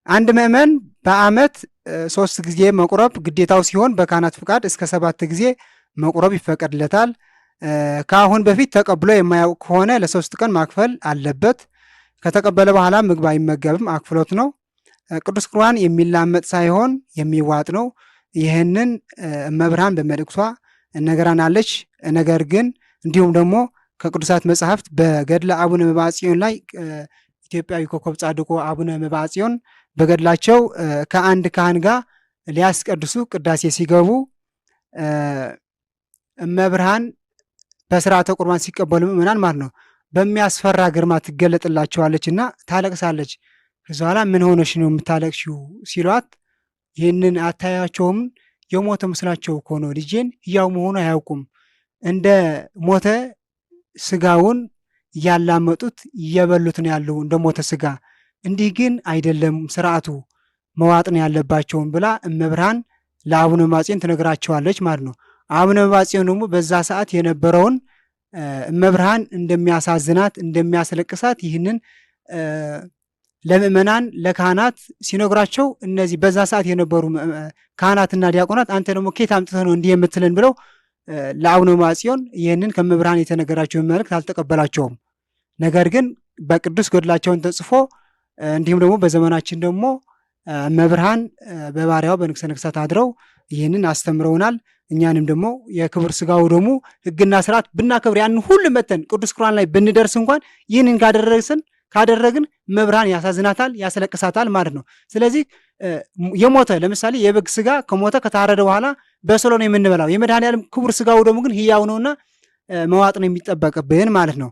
አንድ ምእመን በዓመት 3 ጊዜ መቁረብ ግዴታው ሲሆን በካህናት ፍቃድ እስከ 7 ጊዜ መቁረብ ይፈቀድለታል። ከአሁን በፊት ተቀብሎ የማያውቅ ከሆነ ለ3 ቀን ማክፈል አለበት። ከተቀበለ በኋላ ምግብ አይመገብም፣ አክፍሎት ነው። ቅዱስ ቁርባን የሚላመጥ ሳይሆን የሚዋጥ ነው። ይህንን እመብርሃን በመልእክቷ ነገራናለች። ነገር ግን እንዲሁም ደግሞ ከቅዱሳት መጽሐፍት በገድለ አቡነ መብዓጽዮን ላይ ኢትዮጵያዊ ኮከብ ጻድቁ አቡነ መብዓጽዮን በገድላቸው ከአንድ ካህን ጋር ሊያስቀድሱ ቅዳሴ ሲገቡ እመብርሃን በስርዓተ ቁርባን ሲቀበሉ ምእመናን ማለት ነው በሚያስፈራ ግርማ ትገለጥላቸዋለች እና ታለቅሳለች። ከዚ በኋላ ምን ሆነሽ ነው የምታለቅሽው ሲሏት ይህንን አታያቸውም? የሞተ ምስላቸው እኮ ነው፣ ልጄን ሕያው መሆኑ አያውቁም። እንደ ሞተ ስጋውን እያላመጡት እየበሉት ነው ያለው እንደ ሞተ ስጋ። እንዲህ ግን አይደለም፣ ስርዓቱ መዋጥ ነው ያለባቸውን ብላ እመብርሃን ለአቡነ መብዓጽዮን ትነግራቸዋለች ማለት ነው። አቡነ መብዓጽዮን ደግሞ በዛ ሰዓት የነበረውን እመብርሃን እንደሚያሳዝናት እንደሚያስለቅሳት ይህንን ለምእመናን ለካህናት ሲነግራቸው እነዚህ በዛ ሰዓት የነበሩ ካህናትና ዲያቆናት አንተ ደግሞ ከየት አምጥተህ ነው እንዲህ የምትለን ብለው ለአቡነ መብዓጽዮን ይህንን ከመብርሃን የተነገራቸውን መልእክት አልተቀበላቸውም። ነገር ግን በቅዱስ ገድላቸውን ተጽፎ እንዲሁም ደግሞ በዘመናችን ደግሞ መብርሃን በባሪያው በንግሥተ ነገሥታት አድረው ይህንን አስተምረውናል። እኛንም ደግሞ የክብር ስጋው ደግሞ ሕግና ስርዓት ብናከብር ያንን ሁሉ መተን ቅዱስ ቁርባን ላይ ብንደርስ እንኳን ይህንን ካደረግን መብርሃን ያሳዝናታል፣ ያስለቅሳታል ማለት ነው። ስለዚህ የሞተ ለምሳሌ የበግ ስጋ ከሞተ ከታረደ በኋላ በስሎ ነው የምንበላው። የመድኃኔዓለም ክቡር ስጋው ደግሞ ግን ሕያው ነውና መዋጥ ነው የሚጠበቅብን ማለት ነው።